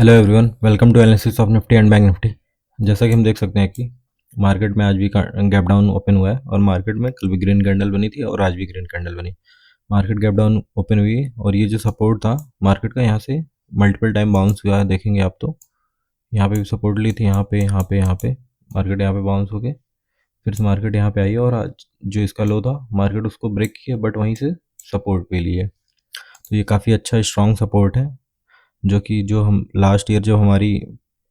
Hello everyone, welcome to analysis of Nifty and Bank Nifty. जैसा कि हम देख सकते हैं कि मार्केट में आज भी गैप डाउन ओपन हुआ है और मार्केट में कल भी ग्रीन कैंडल बनी थी और आज भी ग्रीन कैंडल बनी। मार्केट गैप डाउन ओपन हुई है और ये जो सपोर्ट था मार्केट का, यहाँ से मल्टीपल टाइम बाउंस हुआ है। देखेंगे आप तो यहाँ पे भी सपोर्ट ली थी, यहाँ पे मार्केट यहाँ पे बाउंस हो गए, फिर से मार्केट यहाँ पे आई है और आज जो इसका लो था मार्केट उसको ब्रेक किया, बट वहीं से सपोर्ट पे ली है। तो ये काफ़ी अच्छा स्ट्रॉन्ग सपोर्ट है, जो हम लास्ट ईयर जब हमारी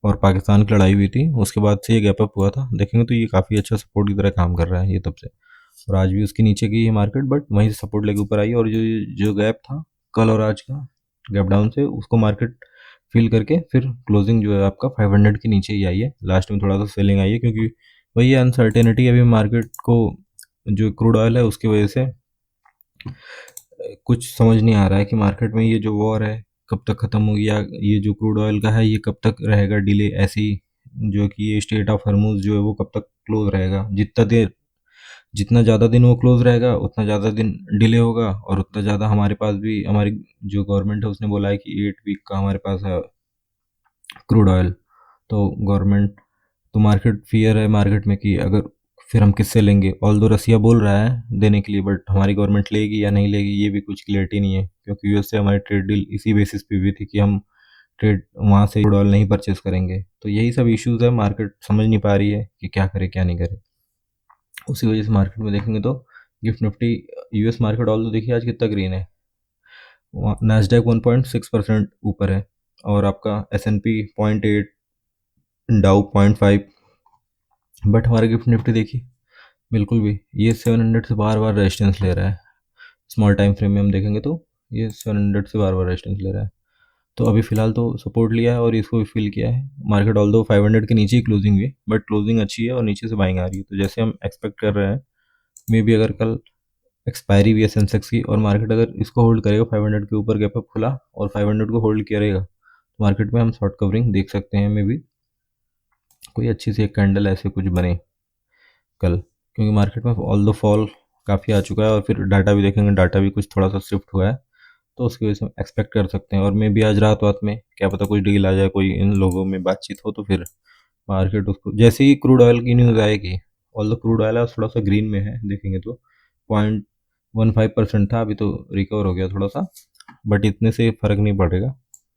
और पाकिस्तान की लड़ाई हुई थी उसके बाद से ये गैप अप हुआ था। देखेंगे तो ये काफ़ी अच्छा सपोर्ट की तरह काम कर रहा है ये तब से, और आज भी उसके नीचे गई है मार्केट, बट वहीं से सपोर्ट लेके ऊपर आई। और जो जो गैप था कल और आज का गैप डाउन से, उसको मार्केट फिल करके फिर क्लोजिंग जो है आपका 500 के नीचे ही आई है। लास्ट में थोड़ा सा सेलिंग आई है क्योंकि वही अनसर्टेनिटी अभी मार्केट को, जो क्रूड ऑयल है उसकी वजह से कुछ समझ नहीं आ रहा है कि मार्केट में ये जो वॉर है कब तक ख़त्म होगी, या ये जो क्रूड ऑयल का है ये कब तक रहेगा डिले ऐसी, जो कि ये स्टेट ऑफ हरमुज जो है वो कब तक क्लोज रहेगा। जितना ज़्यादा दिन वो क्लोज रहेगा उतना ज़्यादा दिन डिले होगा, और उतना ज़्यादा हमारे पास भी, हमारी जो गवर्नमेंट है उसने बोला है कि 8 वीक का हमारे पास है क्रूड ऑयल। तो गवर्नमेंट, तो मार्केट फियर है मार्केट में कि अगर फिर हम किससे लेंगे। ऑल दो रसिया बोल रहा है देने के लिए, बट हमारी गवर्नमेंट लेगी या नहीं लेगी ये भी कुछ क्लियरिटी नहीं है, क्योंकि यूएस से हमारी ट्रेड डील इसी बेसिस पे भी थी कि हम ट्रेड वहाँ से क्रूड ऑयल नहीं परचेज करेंगे। तो यही सब इश्यूज है, मार्केट समझ नहीं पा रही है कि क्या करे क्या नहीं करे। उसी वजह से मार्केट में देखेंगे तो gift Nifty, US market all दो देखिए आज कितना ग्रीन है। नैस्डैक 1.6% ऊपर है, और आपका S&P 0.8, डाउ 0.5। बट हमारा गिफ्ट निफ्टी देखिए बिल्कुल भी, ये 700 से बार बार रेजिस्टेंस ले रहा है। स्मॉल टाइम फ्रेम में हम देखेंगे तो ये 700 से बार बार रेजिस्टेंस ले रहा है। तो अभी फिलहाल तो सपोर्ट लिया है और इसको भी फिल किया है। मार्केट ऑल दो 500 के नीचे ही क्लोजिंग हुई, बट क्लोजिंग अच्छी है और नीचे से बाइंग आ रही है। तो जैसे हम एक्सपेक्ट कर रहे हैं, मे बी अगर कल एक्सपायरी भी है सेंसेक्स की और मार्केट अगर इसको होल्ड करेगा, 500 के ऊपर गैप अप खुला और 500 को होल्ड किया रहेगा, तो मार्केट में हम शॉर्ट कवरिंग देख सकते हैं। मे बी कोई अच्छी सी एक कैंडल ऐसे कुछ बने कल, क्योंकि मार्केट में ऑल द फॉल काफ़ी आ चुका है। और फिर डाटा भी देखेंगे, डाटा भी कुछ थोड़ा सा शिफ्ट हुआ है, तो उसकी वजह से हम एक्सपेक्ट कर सकते हैं। और मे भी आज रात रात में क्या पता कुछ डील आ जाए, कोई इन लोगों में बातचीत हो, तो फिर मार्केट उसको, जैसे ही क्रूड ऑयल की न्यूज़ आएगी, ऑल द क्रूड ऑयल थोड़ा सा ग्रीन में है देखेंगे तो 0.15% था, अभी तो रिकवर हो गया थोड़ा सा, बट इतने से फ़र्क नहीं पड़ेगा।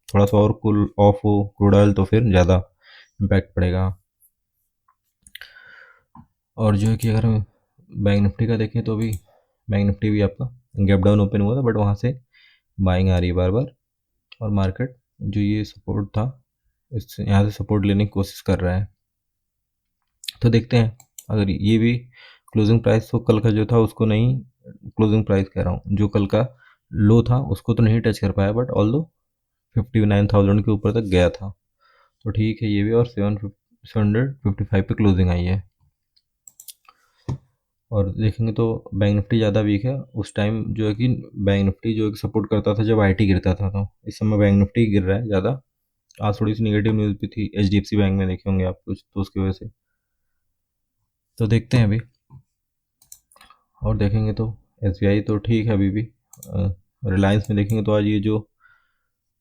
थोड़ा सा और कूल ऑफ हो क्रूड ऑयल तो फिर ज़्यादा इम्पैक्ट पड़ेगा। और जो है कि अगर हम बैंक निफ्टी का देखें तो अभी बैंक निफ्टी भी आपका गैप डाउन ओपन हुआ था, बट वहाँ से बाइंग आ रही है बार बार। और मार्केट जो ये सपोर्ट था, इस यहाँ से सपोर्ट लेने की कोशिश कर रहा है। तो देखते हैं, अगर ये भी क्लोजिंग प्राइस तो कल का जो था उसको नहीं, क्लोजिंग प्राइस कह रहा हूँ, जो कल का लो था उसको तो नहीं टच कर पाया, बट ऑल दो 59,000 के ऊपर तक गया था। तो ठीक है ये भी, और 755 पे क्लोजिंग आई है। और देखेंगे तो बैंक निफ्टी ज़्यादा वीक है। उस टाइम जो है कि बैंक निफ्टी जो है सपोर्ट करता था जब आईटी गिरता था, तो इस समय बैंक निफ्टी गिर रहा है ज़्यादा। आज थोड़ी सी निगेटिव न्यूज़ भी थी एचडीएफसी बैंक में, देखे होंगे आप कुछ, तो उसकी वजह से। तो देखते हैं अभी, और देखेंगे तो एसबीआई तो ठीक है अभी भी। रिलायंस में देखेंगे तो आज ये जो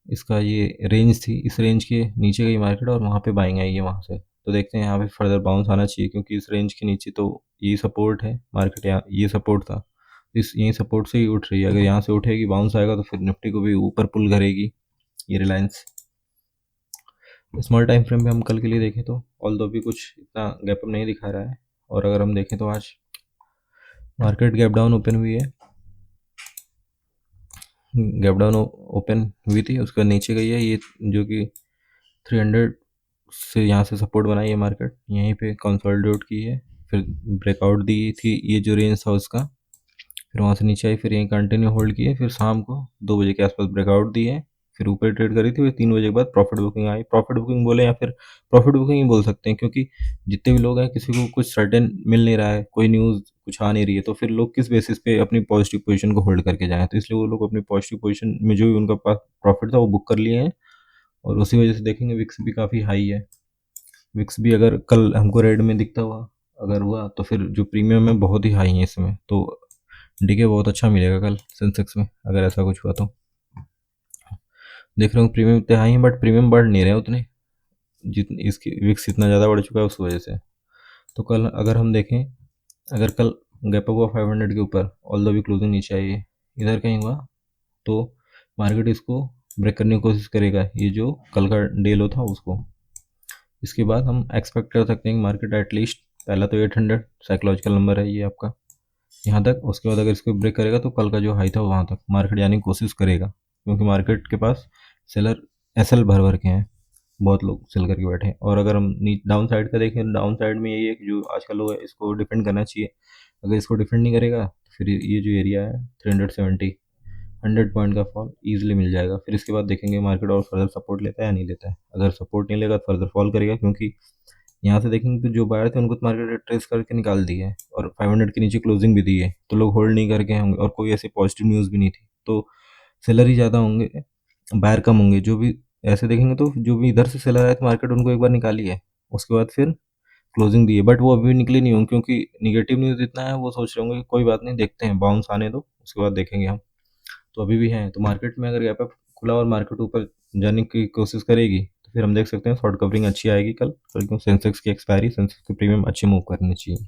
इसका ये रेंज थी, इस रेंज के नीचे गई मार्केट और वहाँ पे बाइंग आई है वहाँ से। तो देखते हैं यहाँ पे फर्दर बाउंस आना चाहिए, क्योंकि इस रेंज के नीचे तो ये सपोर्ट है मार्केट, यहाँ ये सपोर्ट था, इस यही सपोर्ट से ही उठ रही है। अगर यहाँ से उठेगी बाउंस आएगा तो फिर निफ्टी को भी ऊपर पुल करेगी ये रिलायंस। स्मॉल टाइम फ्रेम में हम कल के लिए देखें तो ऑल दो भी कुछ इतना गैप अप नहीं दिखा रहा है। और अगर हम देखें तो आज मार्केट गैप डाउन ओपन हुई है, गैप डाउन ओपन हुई थी उसके बाद नीचे गई है ये, जो कि 300 से यहाँ से सपोर्ट बनाई है मार्केट, यहीं पे कंसोलिडेट की है, फिर ब्रेकआउट दी थी ये जो रेंज था उसका, फिर वहाँ से नीचे आई, फिर यहीं कंटिन्यू होल्ड किए, फिर शाम को 2 बजे के आसपास ब्रेकआउट दी है, फिर ऊपर ट्रेड करी थी, फिर 3 बजे के बाद प्रॉफिट बुकिंग आई। प्रॉफिट बुकिंग बोले या फिर प्रॉफिट बुकिंग ही बोल सकते हैं, क्योंकि जितने भी लोग हैं किसी को कुछ सर्टेन मिल नहीं रहा है, कोई न्यूज़ कुछ आ नहीं रही है, तो फिर लोग किस बेसिस पे अपनी पॉजिटिव पोजीशन को होल्ड करके जाएं। तो इसलिए वो लोग अपनी पॉजिटिव पोजीशन में जो भी उनका पास प्रॉफिट था वो बुक कर लिए हैं। और उसी वजह से देखेंगे विक्स भी काफ़ी हाई है। विक्स भी अगर कल हमको रेड में दिखता हुआ अगर हुआ, तो फिर जो प्रीमियम है बहुत ही हाई है इसमें, तो डीके बहुत अच्छा मिलेगा कल सेंसेक्स में अगर ऐसा कुछ हुआ तो। देख रहे हो प्रीमियम इतने हाई हैं, बट प्रीमियम बढ़ नहीं रहे उतने, जितनी इसकी विक्स इतना ज़्यादा बढ़ चुका है उस वजह से। तो कल अगर हम देखें, अगर कल गैप अप हुआ 500 के ऊपर, ऑल्दो भी क्लोजिंग नीचे आई है, इधर कहीं हुआ तो मार्केट इसको ब्रेक करने की कोशिश करेगा, ये जो कल का डे लो था उसको। इसके बाद हम एक्सपेक्ट कर सकते हैं कि मार्केट एटलीस्ट, पहला तो 800 साइकोलॉजिकल नंबर है ये आपका, यहाँ तक, उसके बाद अगर इसको ब्रेक करेगा तो कल का जो हाई था वहाँ तक मार्केट जाने की कोशिश करेगा, क्योंकि मार्केट के पास सेलर एसएल भर भर के हैं, बहुत लोग सेल करके बैठे हैं। और अगर हम डाउन साइड का देखें, डाउन साइड में यही है कि जो आज का लो है इसको डिफेंड करना चाहिए। अगर इसको डिफेंड नहीं करेगा तो फिर ये जो एरिया है 370, 100 पॉइंट का फॉल ईजिली मिल जाएगा। फिर इसके बाद देखेंगे मार्केट और फर्दर सपोर्ट लेता है या नहीं लेता है। अगर सपोर्ट नहीं लेगा तो फर्दर फॉल करेगा, क्योंकि यहाँ से देखेंगे तो जो बायर थे उनको तो मार्केट ने ट्रेस करके निकाल दी है और 500 के नीचे क्लोजिंग भी दी है, तो लोग होल्ड नहीं करके होंगे और कोई ऐसे पॉजिटिव न्यूज़ भी नहीं थी, तो सेलर ही ज़्यादा होंगे, बायर कम होंगे। जो भी ऐसे देखेंगे तो जो भी इधर से सेलर आए तो मार्केट उनको एक बार निकाली है, उसके बाद फिर क्लोजिंग दी है, बट वो अभी निकले नहीं होंगे, क्योंकि निगेटिव न्यूज़ इतना है, वो सोच रहे होंगे कि कोई बात नहीं, देखते हैं बाउंस आने दो उसके बाद देखेंगे हम। तो अभी भी हैं, तो मार्केट में अगर गैप अप खुला और मार्केट ऊपर जाने की कोशिश करेगी तो फिर हम देख सकते हैं शॉर्ट कवरिंग अच्छी आएगी कल, क्योंकि सेंसेक्स की एक्सपायरी, सेंसेक्स के प्रीमियम अच्छे मूव करने चाहिए।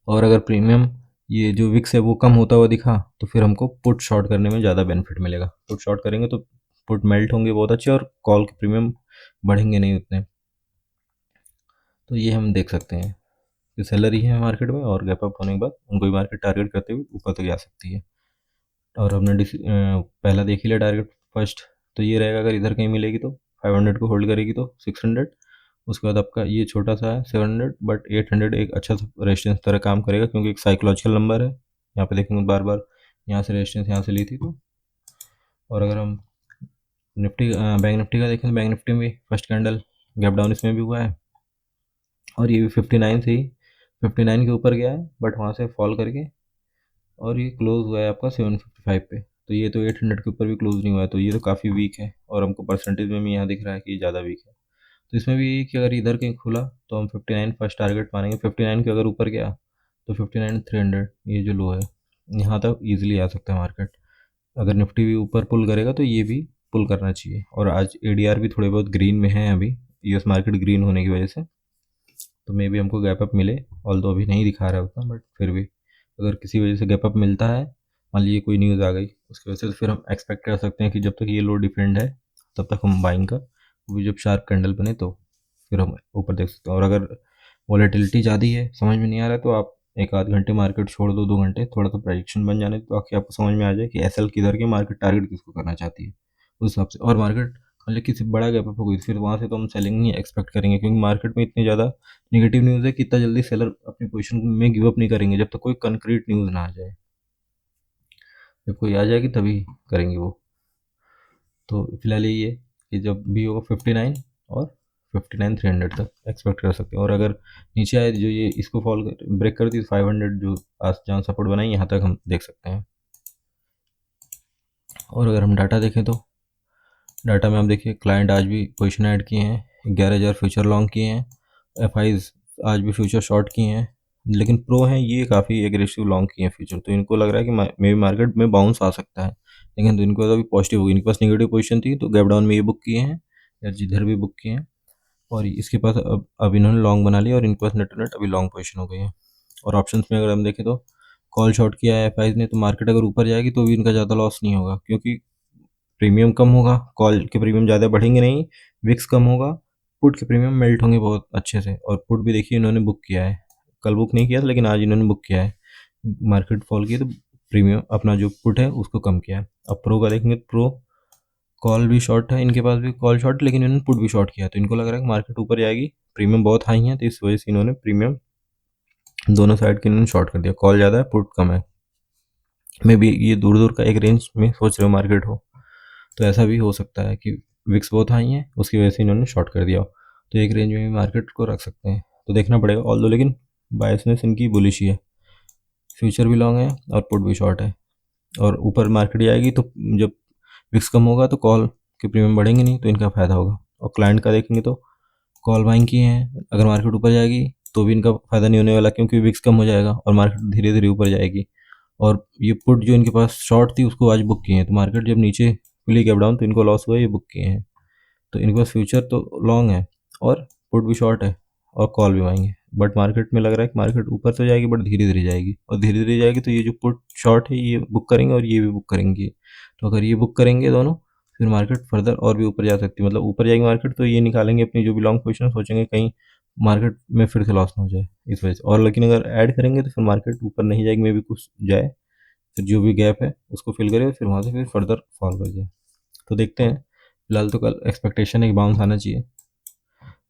और अगर प्रीमियम ये जो विक्स है वो कम होता हुआ दिखा तो फिर हमको पुट शॉर्ट करने में ज़्यादा बेनिफिट मिलेगा। पुट शॉर्ट करेंगे तो पुट मेल्ट होंगे बहुत अच्छे और कॉल के प्रीमियम बढ़ेंगे नहीं उतने। तो ये हम देख सकते हैं कि सेलर ही है मार्केट में और गैप अप होने के बाद उनको भी मार्केट टारगेट करते हुए ऊपर तक जा सकती है। और हमने पहला देख ही लिया टारगेट फर्स्ट, तो ये रहेगा, अगर इधर कहीं मिलेगी तो 500 को होल्ड करेगी तो 600, उसके बाद आपका ये छोटा सा है 700, बट 800 एक अच्छा सा रेजिस्टेंस तरह काम करेगा, क्योंकि एक साइकोलॉजिकल नंबर है। यहाँ पे देखेंगे बार बार यहाँ से रेजिस्टेंस यहाँ से ली थी तो। और अगर हम निफ्टी बैंक निफ्टी का देखें तो बैंक निफ्टी में फर्स्ट कैंडल गैप डाउन इसमें भी हुआ है, और ये भी 59 से ही 59 के ऊपर गया है, बट वहाँ से फॉल करके और ये क्लोज हुआ है आपका 755 पे। तो ये तो 800 के ऊपर भी क्लोज नहीं हुआ है, तो ये तो काफ़ी वीक है, और हमको परसेंटेज में भी यहाँ दिख रहा है कि ज़्यादा वीक है। तो इसमें भी यही कि अगर इधर कहीं खुला तो हम 59 फर्स्ट टारगेट मानेंगे, 59 के अगर ऊपर गया तो 59,300 ये जो लो है यहाँ तक ईजिली आ सकता है मार्केट। अगर निफ्टी भी ऊपर पुल करेगा तो ये भी पुल करना चाहिए। और आज एडीआर भी थोड़े बहुत ग्रीन में है अभी, यूएस मार्केट ग्रीन होने की वजह से, तो मे बी हमको गैप अप मिले, ऑल अभी नहीं दिखा रहा है उतना, बट फिर भी अगर किसी वजह से गैप अप मिलता है, मान लीजिए कोई न्यूज़ आ गई उसकी वजह से, तो फिर हम एक्सपेक्ट कर सकते हैं कि जब तक ये लो डिफेंड है तब तक हम बाइंग का, वो भी जब शार्प कैंडल बने तो फिर हम ऊपर देख सकते हैं। और अगर वॉलेटिलिटी ज़्यादा है, समझ में नहीं आ रहा है, तो आप एक आध घंटे मार्केट छोड़ दो, 2 घंटे, थोड़ा सा प्रेडिक्शन बन जाने तो आके आपको समझ में आ जाए कि एसएल किधर के, मार्केट टारगेट किसको करना चाहती है उस हिसाब से। और मार्केट मतलब किसी बड़ा गैप अप हो गई फिर वहाँ से तो हम सेलिंग ही एक्सपेक्ट करेंगे, क्योंकि मार्केट में इतनी ज़्यादा नेगेटिव न्यूज़ है कि इतना जल्दी सेलर अपनी पोजीशन में गिव अप नहीं करेंगे जब तक कोई कंक्रीट न्यूज़ ना आ जाए। जब कोई आ जाएगी तभी करेंगे वो। तो फिलहाल यही है कि जब भी होगा 59 और 59,300 तक एक्सपेक्ट कर सकते हैं। और अगर नीचे आए जो ये इसको फॉल ब्रेक कर दी तो 500 जो आज जहाँ सपोर्ट बनाई यहाँ तक हम देख सकते हैं। और अगर हम डाटा देखें तो डाटा में हम देखिए क्लाइंट आज भी पोजीशन ऐड किए हैं, 11,000 फ्यूचर लॉन्ग किए हैं, एफआईज आज भी फ्यूचर शॉर्ट किए हैं, लेकिन प्रो हैं ये काफ़ी एग्रेसिव लॉन्ग किए हैं फ्यूचर, तो इनको लग रहा है कि मे बी मार्केट में बाउंस आ सकता है। लेकिन तो इनको अभी पॉजिटिव होगी, इनके पास नेगेटिव पोजीशन थी तो गैप डाउन में ये बुक किए हैं या जिधर भी बुक किए हैं, और इसके पास अब इन्होंने लॉन्ग बना लिया और इनके पास नेट नेट अभी लॉन्ग पोजीशन हो गई है। और ऑप्शंस में अगर हम देखें तो कॉल शॉर्ट किया है एफआईज ने, तो मार्केट अगर ऊपर जाएगी तो भी इनका ज़्यादा लॉस नहीं होगा, क्योंकि प्रीमियम कम होगा, कॉल के प्रीमियम ज़्यादा बढ़ेंगे नहीं, विक्स कम होगा, पुट के प्रीमियम मेल्ट होंगे बहुत अच्छे से। और पुट भी देखिए इन्होंने बुक किया है, कल बुक नहीं किया था लेकिन आज इन्होंने बुक किया है, मार्केट फॉल की तो प्रीमियम अपना जो पुट है उसको कम किया है। अब प्रो का देखेंगे, प्रो कॉल भी शॉर्ट है, इनके पास भी कॉल शॉर्ट, लेकिन इन्होंने पुट भी शॉर्ट किया, तो इनको लग रहा है कि मार्केट ऊपर जाएगी, प्रीमियम बहुत हाई है, तो इस वजह से इन्होंने प्रीमियम दोनों साइड के इन्होंने शॉर्ट कर दिया, कॉल ज़्यादा है पुट कम है। मे बी ये दूर दूर का एक रेंज में सोच रहे हो मार्केट हो, तो ऐसा भी हो सकता है कि विक्स बहुत हाई है उसकी वजह से इन्होंने शॉर्ट कर दिया हो, तो एक रेंज में भी मार्केट को रख सकते हैं, तो देखना पड़ेगा। ऑल दो लेकिन बायसनेस इनकी बुलिश ही है, फ्यूचर भी लॉन्ग है और पुट भी शॉर्ट है। और ऊपर मार्केट जाएगी तो जब विक्स कम होगा तो कॉल के प्रीमियम बढ़ेंगे नहीं, तो इनका फ़ायदा होगा। और क्लाइंट का देखेंगे तो कॉल बाइंग किए हैं, अगर मार्केट ऊपर जाएगी तो भी इनका फ़ायदा नहीं होने वाला, क्योंकि विक्स कम हो जाएगा और मार्केट धीरे धीरे ऊपर जाएगी। और ये पुट जो इनके पास शॉर्ट थी उसको आज बुक किए हैं, तो मार्केट जब नीचे फुली गैप डाउन, तो इनको लॉस हुआ है, ये बुक किए हैं। तो इनके पास फ्यूचर तो लॉन्ग है और पुट भी शॉर्ट है और कॉल भी मांगे, बट मार्केट में लग रहा है कि मार्केट ऊपर तो जाएगी बट धीरे धीरे जाएगी, और धीरे धीरे जाएगी तो ये जो पुट शॉर्ट है ये बुक करेंगे और ये भी बुक करेंगे। तो अगर ये बुक करेंगे दोनों, फिर मार्केट फर्दर और भी ऊपर जा सकती है, मतलब ऊपर जाएगी मार्केट तो ये निकालेंगे अपनी जो भी लॉन्ग पोजिशन, सोचेंगे कहीं मार्केट में फिर से लॉस ना हो जाए इस वजह से। और लेकिन अगर ऐड करेंगे तो फिर मार्केट ऊपर नहीं जाएगी, मे भी कुछ जाए, फिर जो भी गैप है उसको फिल करे, फिर वहाँ से फिर फर्दर फॉल कर जाए। तो देखते हैं, फिलहाल तो कल एक्सपेक्टेशन है कि बाउंस आना चाहिए,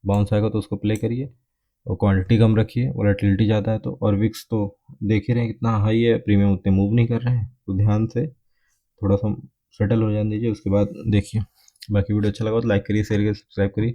बाउंस आएगा तो उसको प्ले करिए और क्वांटिटी कम रखिए, वोलेटिलिटी ज़्यादा है तो। और विक्स तो देख ही रहे हैं कितना हाई है, प्रीमियम उतने मूव नहीं कर रहे हैं, तो ध्यान से थोड़ा सा सेटल हो जाने दीजिए, उसके बाद देखिए। बाकी वीडियो अच्छा लगा तो लाइक करिए, शेयर करिए, सब्सक्राइब करिए।